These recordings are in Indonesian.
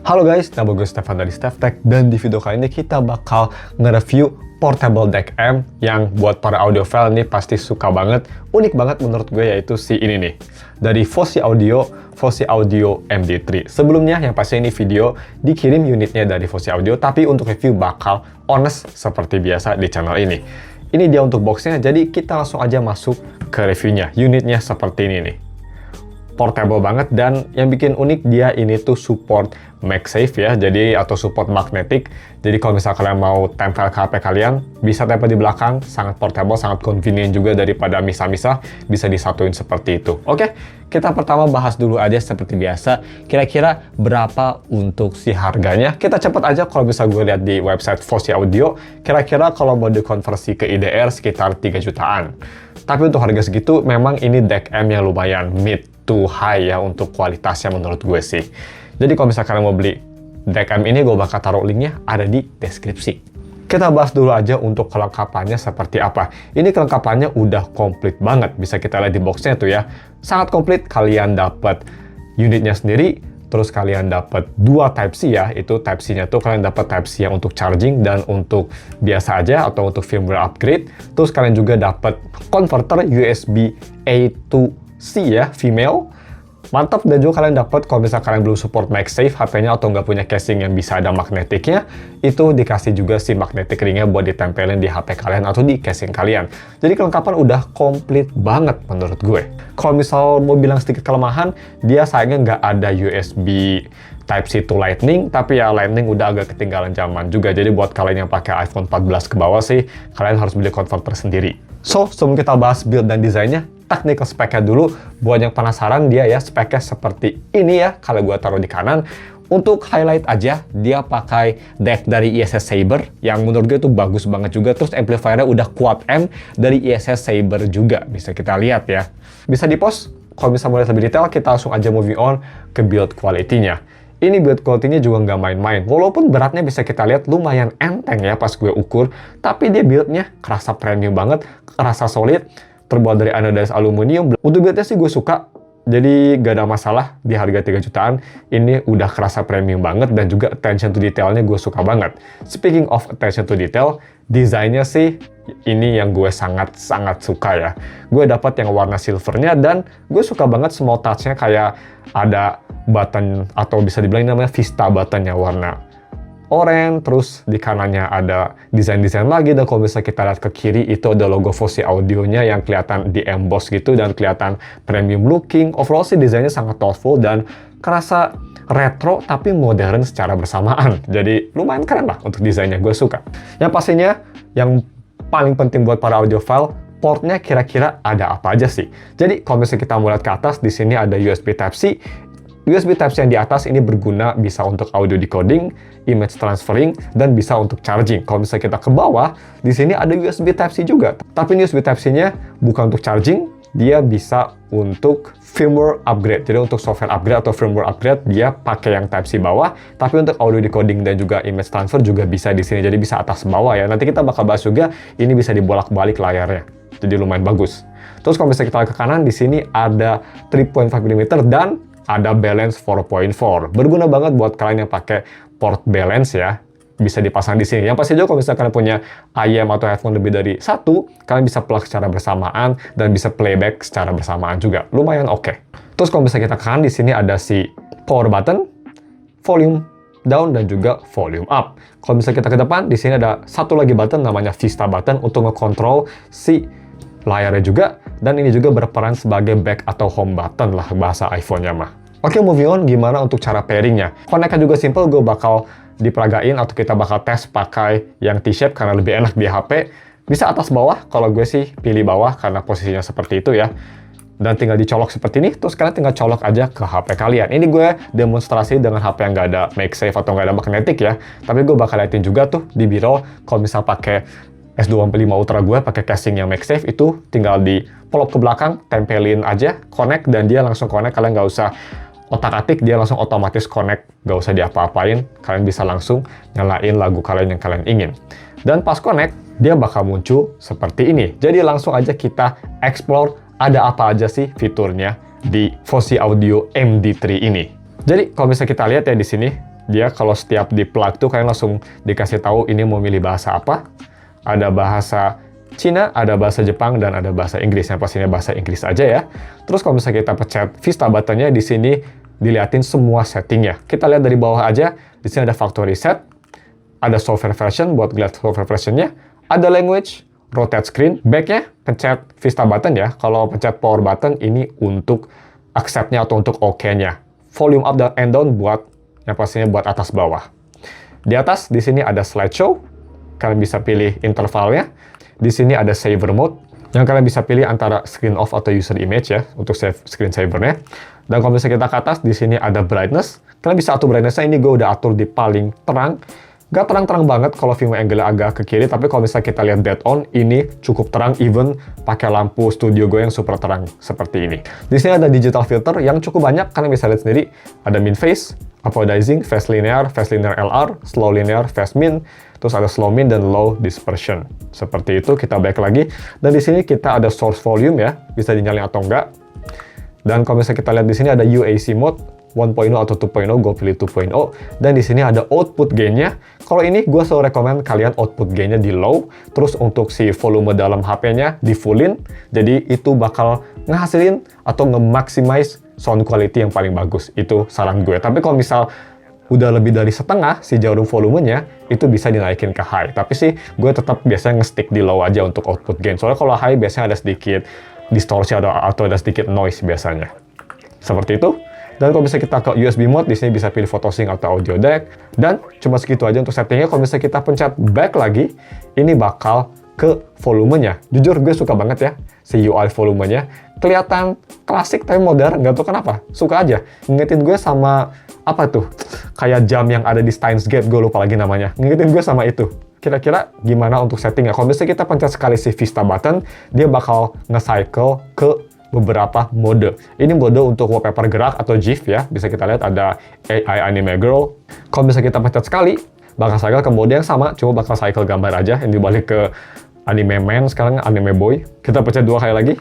Halo guys, nama gue Stefan dari StefTech, dan di video kali ini kita bakal nge-review portable DEC-M yang buat para audiophile nih pasti suka banget, unik banget menurut gue, yaitu si ini nih, dari Fosi Audio MD3. Sebelumnya yang pasti ini video dikirim unitnya dari Fosi Audio, tapi untuk review bakal honest seperti biasa di channel ini. Ini dia untuk boxnya, jadi kita langsung aja masuk ke reviewnya. Unitnya seperti ini nih. Portable banget, dan yang bikin unik dia ini tuh support MagSafe ya, jadi atau support magnetic. Jadi kalau misalnya kalian mau tempel ke HP kalian, bisa tempel di belakang, sangat portable, sangat convenient juga daripada misah-misah, bisa disatuin seperti itu. Oke, kita pertama bahas dulu aja seperti biasa, kira-kira berapa untuk si harganya. Kita cepet aja, kalau bisa gue lihat di website Fosi Audio, kira-kira kalau mau dikonversi ke IDR sekitar 3 jutaan. Tapi untuk harga segitu, memang ini DEC-M yang lumayan mid to high ya untuk kualitasnya menurut gue sih. Jadi kalau misalnya kalian mau beli DEC-M ini, gue bakal taruh linknya ada di deskripsi. Kita bahas dulu aja untuk kelengkapannya seperti apa. Ini kelengkapannya udah komplit banget, bisa kita lihat di boxnya tuh ya. Sangat komplit, kalian dapat unitnya sendiri, terus kalian dapat dua Type-C ya, itu Type-C-nya tuh kalian dapat Type-C yang untuk charging dan untuk biasa aja atau untuk firmware upgrade. Terus kalian juga dapat converter USB A to C ya, female. Mantap, dan juga kalian dapat kalau misalnya kalian belum support MagSafe HP-nya atau nggak punya casing yang bisa ada magnetiknya, itu dikasih juga si magnetic ringnya buat ditempelin di HP kalian atau di casing kalian. Jadi kelengkapan udah komplit banget menurut gue. Kalau misal mau bilang sedikit kelemahan, dia sayangnya nggak ada USB Type-C to Lightning, tapi ya Lightning udah agak ketinggalan zaman juga. Jadi buat kalian yang pakai iPhone 14 ke bawah sih, kalian harus beli converter sendiri. So, sebelum kita bahas build dan desainnya, technical spec-nya dulu. Buat yang penasaran, dia ya spec-nya seperti ini ya, kalau gue taruh di kanan. Untuk highlight aja, dia pakai DEC dari ISS Saber, yang menurut gue itu bagus banget juga. Terus amplifiernya udah Quad M dari ISS Saber juga, bisa kita lihat ya. Bisa di-pause, kalau misalnya mau lihat lebih detail, kita langsung aja moving on ke build quality-nya. Ini build quality-nya juga nggak main-main. Walaupun beratnya bisa kita lihat lumayan enteng ya pas gue ukur, tapi dia build-nya kerasa premium banget, kerasa solid, terbuat dari anodized aluminium. Untuk build-nya sih gue suka, jadi gak ada masalah di harga 3 jutaan. Ini udah kerasa premium banget, dan juga attention to detail-nya gue suka banget. Speaking of attention to detail, desainnya sih ini yang gue sangat-sangat suka ya. Gue dapat yang warna silvernya, dan gue suka banget small touch-nya, kayak ada button atau bisa dibilang namanya Vista button-nya warna oranye, terus di kanannya ada desain-desain lagi, dan kalau misalnya kita lihat ke kiri itu ada logo Fosi Audio-nya yang kelihatan di emboss gitu dan kelihatan premium looking. Overall sih desainnya sangat thoughtful dan kerasa retro tapi modern secara bersamaan. Jadi lumayan keren lah untuk desainnya, gue suka. Yang pastinya yang paling penting buat para audiophile, portnya kira-kira ada apa aja sih? Jadi kalau misalnya kita mau lihat ke atas, di sini ada USB Type-C. USB Type-C yang di atas ini berguna bisa untuk audio decoding, image transferring, dan bisa untuk charging. Kalau misalnya kita ke bawah, di sini ada USB Type-C juga. Tapi ini USB Type-C-nya bukan untuk charging, dia bisa untuk firmware upgrade. Jadi untuk software upgrade atau firmware upgrade, dia pakai yang Type-C bawah. Tapi untuk audio decoding dan juga image transfer juga bisa di sini. Jadi bisa atas bawah ya. Nanti kita bakal bahas juga, ini bisa dibolak-balik layarnya. Jadi lumayan bagus. Terus kalau misalnya kita ke kanan, di sini ada 3.5 mm dan ada balance 4.4. Berguna banget buat kalian yang pakai port balance ya. Bisa dipasang di sini. Yang pasti juga kalau misalnya kalian punya IM atau headphone lebih dari satu, kalian bisa plug secara bersamaan dan bisa playback secara bersamaan juga. Lumayan oke. Terus kalau misalnya kita ke kanan, di sini ada si power button, volume down, dan juga volume up. Kalau misalnya kita ke depan, di sini ada satu lagi button namanya Vista button untuk ngekontrol si layarnya juga, dan ini juga berperan sebagai back atau home button lah bahasa iPhone-nya mah. Oke, moving on, gimana untuk cara pairing-nya? Connect-nya juga simple, gue bakal diperagain atau kita bakal tes pakai yang T-shape karena lebih enak di HP. Bisa atas bawah, kalau gue sih pilih bawah karena posisinya seperti itu ya. Dan tinggal dicolok seperti ini, terus kalian tinggal colok aja ke HP kalian. Ini gue demonstrasi dengan HP yang nggak ada MagSafe atau nggak ada magnetic ya. Tapi gue bakal liatin juga tuh di biro, kalau misal pakai S25 Ultra gue pakai casing yang MagSafe, itu tinggal di plop ke belakang, tempelin aja, connect, dan dia langsung connect. Kalian nggak usah otak-atik, dia langsung otomatis connect, nggak usah diapa-apain. Kalian bisa langsung nyalain lagu kalian yang kalian ingin. Dan pas connect, dia bakal muncul seperti ini. Jadi langsung aja kita explore ada apa aja sih fiturnya di Fosi Audio MD3 ini. Jadi kalau misalnya kita lihat ya di sini, Dia kalau setiap di plug tuh kalian langsung dikasih tahu ini mau milih bahasa apa. Ada bahasa Cina, ada bahasa Jepang, dan ada bahasa Inggris. Yang pastinya bahasa Inggris aja ya. Terus kalau misalnya kita pencet Vista buttonnya, di sini dilihatin semua settingnya. Kita lihat dari bawah aja, di sini ada factory set, ada software version buat lihat software versionnya, ada language, rotate screen, back-nya pencet Vista button ya. Kalau pencet power button ini untuk accept-nya atau untuk OK-nya. Volume up and down buat yang pastinya buat atas bawah. Di atas di sini ada slideshow, kalian bisa pilih intervalnya. Di sini ada saver mode, yang kalian bisa pilih antara screen off atau user image ya untuk save screen savernya. Dan kalau misalnya kita ke atas, di sini ada brightness. Kalian bisa atur brightness-nya, ini gue udah atur di paling terang. Gak terang-terang banget kalau view angle agak ke kiri, tapi kalau misalnya kita lihat dead on, ini cukup terang, even pakai lampu studio gue yang super terang seperti ini. Di sini ada digital filter yang cukup banyak, kalian bisa lihat sendiri. Ada min phase, apodizing, fast linear LR, slow linear, fast min, terus ada slow min dan low dispersion. Seperti itu, kita back lagi. Dan di sini kita ada source volume ya, bisa dinyalain atau enggak. Dan kalau misalnya kita lihat di sini ada UAC mode, 1.0 atau 2.0, gue pilih 2.0. Dan di sini ada output gain-nya. Kalau ini gue selalu rekomen kalian output gain-nya di low. Terus untuk si volume dalam HP-nya di fullin. Jadi itu bakal ngehasilin atau nge-maximize sound quality yang paling bagus. Itu saran gue. Tapi kalau misal udah lebih dari setengah si jarum volumenya, itu bisa dinaikin ke high. Tapi sih gue tetap biasanya nge-stick di low aja untuk output gain. Soalnya kalau high biasanya ada sedikit distorsi atau ada sedikit noise biasanya. Seperti itu. Dan kalau misalnya kita ke USB mode, di sini bisa pilih photosync atau audio deck. Dan cuma segitu aja untuk settingnya. Kalau misalnya kita pencet back lagi, ini bakal ke volumenya. Jujur gue suka banget ya si UI volumenya. Kelihatan klasik tapi modern, nggak tahu kenapa. Suka aja. Ngingetin gue sama apa tuh? Kayak jam yang ada di Steins Gate, gue lupa lagi namanya. Ngingetin gue sama itu. Kira-kira gimana untuk settingnya? Kalau misalnya kita pencet sekali si Vista button, dia bakal nge-cycle ke beberapa mode. Ini mode untuk wallpaper gerak atau GIF ya. Bisa kita lihat ada AI Anime Girl. Kalau misalnya kita pencet sekali, bakal cycle ke mode yang sama, cuma bakal cycle gambar aja yang dibalik ke Anime Man, sekarang Anime Boy. Kita pencet 2 kali lagi,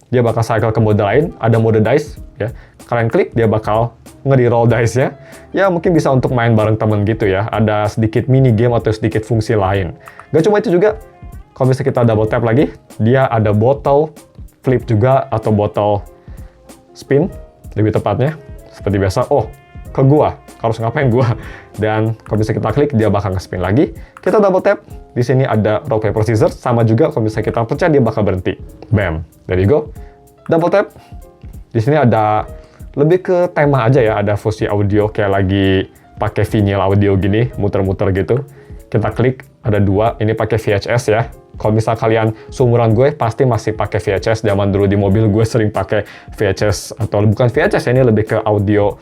dia bakal cycle ke mode lain, ada mode dice ya. Kalian klik, dia bakal nge-reroll dice-nya. Ya mungkin bisa untuk main bareng temen gitu ya. Ada sedikit mini game atau sedikit fungsi lain. Gak cuma itu juga, kalau misalnya kita double tap lagi, dia ada botol flip juga atau botol spin lebih tepatnya. Seperti biasa, oh ke gua, harus ngapain gua. Dan kalau misalnya kita klik, dia bakal nge-spin lagi. Kita double tap, di sini ada rock paper scissors, sama juga kalau misalnya kita pencet dia bakal berhenti. Bam, there you go. Double tap, di sini ada lebih ke tema aja ya, ada fungsi audio kayak lagi pakai vinyl audio gini, muter-muter gitu. Kita klik, ada 2, ini pakai VHS ya. Kalau misal kalian seumuran gue, pasti masih pakai VHS. Zaman dulu di mobil gue sering pakai VHS, atau bukan VHS, ini lebih ke audio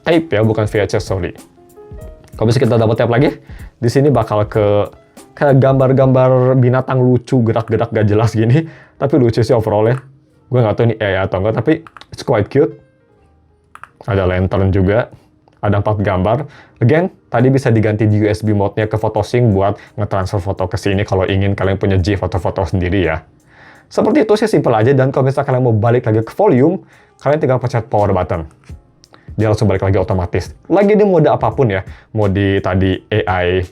tape ya, bukan VHS, sorry. Kalau misalnya kita double tap lagi, di sini bakal ke gambar-gambar binatang lucu, gerak-gerak gak jelas gini, tapi lucu sih overall ya. Gue nggak tahu ini AI atau enggak, tapi it's quite cute. Ada lantern juga. Ada 4 gambar. Again, tadi bisa diganti di USB mode-nya ke photosync buat nge-transfer foto ke sini kalau ingin kalian punya GIF atau foto sendiri ya. Seperti itu sih, simple aja. Dan kalau misalnya kalian mau balik lagi ke volume, kalian tinggal pencet power button. Dia langsung balik lagi otomatis. Lagi di mode apapun ya. Mode tadi AI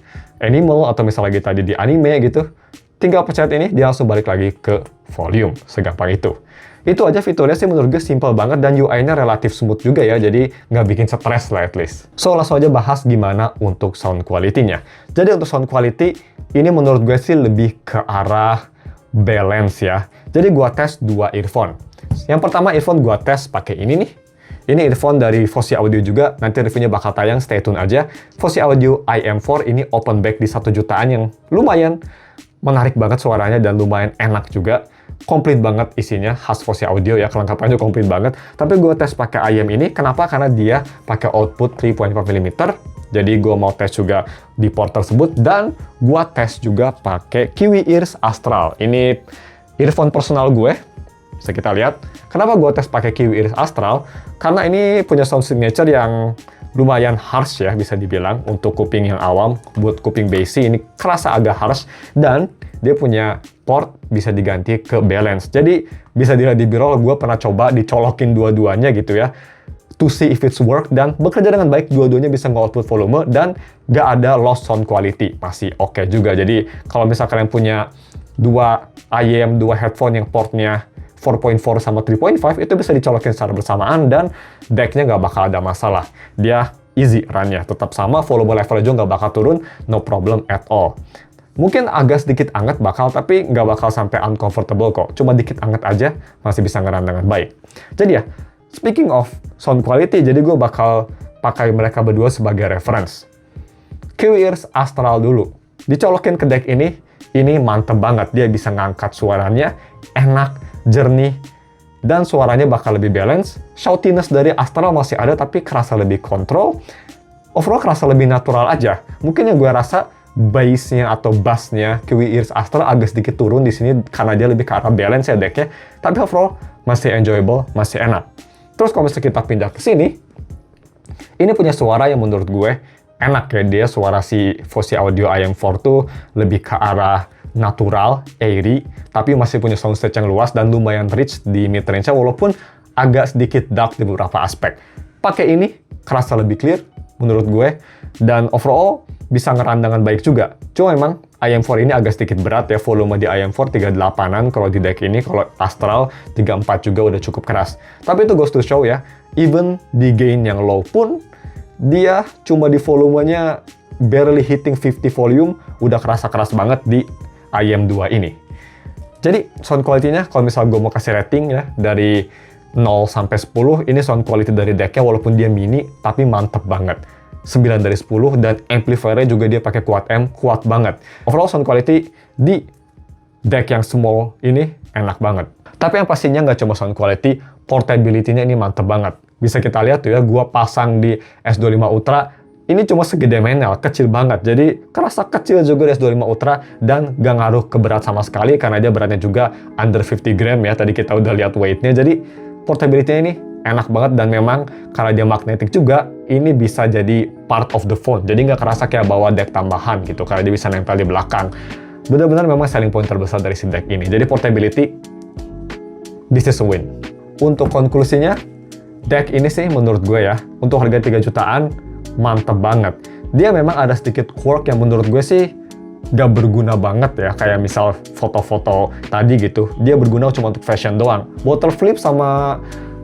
animal atau misalnya lagi tadi di anime gitu. Tinggal pencet ini, dia langsung balik lagi ke volume. Segampang itu. Itu aja fiturnya sih menurut gue simple banget dan UI-nya relatif smooth juga ya, jadi nggak bikin stres lah at least. So, langsung aja bahas gimana untuk sound quality-nya. Jadi untuk sound quality, ini menurut gue sih lebih ke arah balance ya. Jadi gue tes 2 earphone. Yang pertama earphone gue tes pakai ini nih. Ini earphone dari Fosi Audio juga, nanti reviewnya bakal tayang, stay tune aja. Fosi Audio IM4 ini open back di 1 jutaan yang lumayan menarik banget suaranya dan lumayan enak juga. Komplit banget isinya, khas Fosi Audio ya, kelengkapannya komplit banget. Tapi gue tes pakai IM ini, kenapa? Karena dia pakai output 3.5 mm. Jadi gue mau tes juga di port tersebut, dan gue tes juga pakai Kiwi Ears Astral. Ini earphone personal gue, bisa kita lihat. Kenapa gue tes pakai Kiwi Ears Astral? Karena ini punya sound signature yang lumayan harsh ya, bisa dibilang. Untuk kuping yang awam, buat kuping bassy ini kerasa agak harsh, dan dia punya port bisa diganti ke balance. Jadi bisa dilihat di B-roll, gue pernah coba dicolokin dua-duanya gitu ya. to see if it's work, dan bekerja dengan baik, dua-duanya bisa nge-output volume, dan nggak ada lost sound quality, masih oke juga. Jadi kalau misalkan kalian punya dua IEM, dua headphone yang portnya 4.4 sama 3.5, itu bisa dicolokin secara bersamaan, dan decknya nggak bakal ada masalah. Dia easy run-nya, tetap sama, volume levelnya juga nggak bakal turun, no problem at all. Mungkin agak sedikit anget bakal, tapi nggak bakal sampai uncomfortable kok. Cuma dikit anget aja, masih bisa ngeran dengan baik. Jadi ya, speaking of sound quality, jadi gue bakal pakai mereka berdua sebagai reference. QEars Astral dulu. Dicolokin ke deck ini mantep banget. Dia bisa ngangkat suaranya, enak, jernih, dan suaranya bakal lebih balance. Shoutiness dari Astral masih ada, tapi kerasa lebih kontrol. Overall kerasa lebih natural aja. Mungkin yang gue rasa bass-nya atau bass-nya QEars Astral agak sedikit turun di sini karena dia lebih ke arah balance ya decknya. Tapi overall masih enjoyable, masih enak. Terus kalau misalnya kita pindah ke sini, ini punya suara yang menurut gue enak ya. Dia suara si Fosi Audio IM4 tuh lebih ke arah natural, airy, tapi masih punya soundstage yang luas dan lumayan rich di mid-range-nya walaupun agak sedikit dark di beberapa aspek. Pakai ini kerasa lebih clear menurut gue, dan overall bisa ngeran dengan baik juga. Cuma memang IM4 ini agak sedikit berat ya, volume di IM4 38-an kalau di deck ini, kalau Astral 34 juga udah cukup keras. Tapi itu goes to show ya, even di gain yang low pun, dia cuma di volumenya barely hitting 50 volume, udah kerasa keras banget di IM2 ini. Jadi sound quality-nya, kalau misal gue mau kasih rating ya, dari 0 sampai 10, ini sound quality dari decknya walaupun dia mini, tapi mantep banget. 9 dari 10, dan amplifier-nya juga dia pakai Quad M, kuat banget. Overall sound quality di deck yang small ini enak banget. Tapi yang pastinya nggak cuma sound quality, portability-nya ini mantep banget. Bisa kita lihat tuh ya, gua pasang di S25 Ultra, ini cuma segede manual, kecil banget. Jadi kerasa kecil juga di S25 Ultra, dan nggak ngaruh ke berat sama sekali, karena dia beratnya juga under 50 gram ya, tadi kita udah lihat weight-nya. Jadi portability-nya ini enak banget, dan memang karena dia magnetic juga, ini bisa jadi part of the phone. Jadi nggak kerasa kayak bawa deck tambahan gitu, karena dia bisa nempel di belakang. Benar-benar memang selling point terbesar dari si deck ini. Jadi portability, this is a win. Untuk konklusinya, deck ini sih menurut gue ya, untuk harga 3 jutaan, mantep banget. Dia memang ada sedikit quirk yang menurut gue sih gak berguna banget ya, kayak misal foto-foto tadi gitu. Dia berguna cuma untuk fashion doang. Bottle flip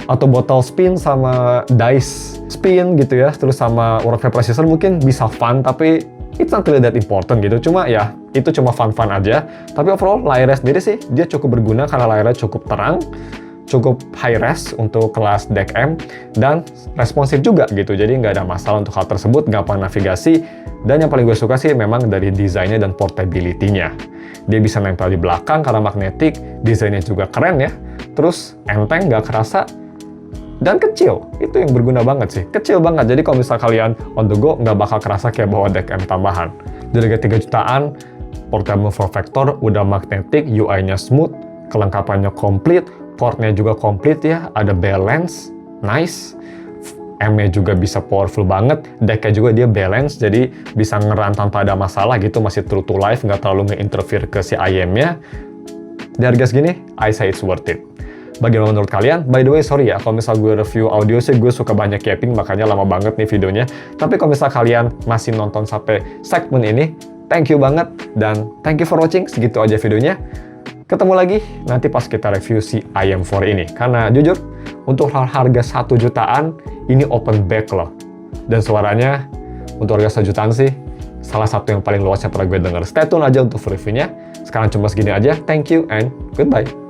atau bottle spin sama dice spin gitu ya, terus sama rock paper scissors mungkin bisa fun, tapi it's not really that important gitu. Cuma ya, itu cuma fun-fun aja. Tapi overall, layarnya sendiri sih, dia cukup berguna karena layarnya cukup terang, cukup high res untuk kelas deck M, dan responsif juga gitu. Jadi nggak ada masalah untuk hal tersebut, gampang navigasi, dan yang paling gue suka sih memang dari desainnya dan portability-nya. Dia bisa nempel di belakang karena magnetic, desainnya juga keren ya, terus enteng, nggak kerasa, dan kecil. Itu yang berguna banget sih, kecil banget. Jadi kalau misal kalian on the go, nggak bakal kerasa kayak bawa deck M tambahan. Dari harga 3 jutaan, portable form factor, udah magnetic, UI-nya smooth, kelengkapannya komplit, portnya juga komplit ya, ada balance, nice, M-nya juga bisa powerful banget, deck-nya juga dia balance, jadi bisa ngeran tanpa ada masalah gitu, masih true to life, nggak terlalu nge-interfere ke si IM-nya. Di harga segini, I say it's worth it. Bagaimana menurut kalian? By the way, sorry ya, kalau misal gue review audio sih, gue suka banyak yapping, makanya lama banget nih videonya. Tapi kalau misal kalian masih nonton sampai segmen ini, thank you banget, dan thank you for watching, segitu aja videonya. Ketemu lagi nanti pas kita review si IM4 ini. Karena jujur, untuk harga 1 jutaan, ini open back loh. Dan suaranya, untuk harga 1 jutaan sih, salah satu yang paling luas yang pernah gue denger. Stay tune aja untuk reviewnya. Sekarang cuma segini aja, thank you and goodbye.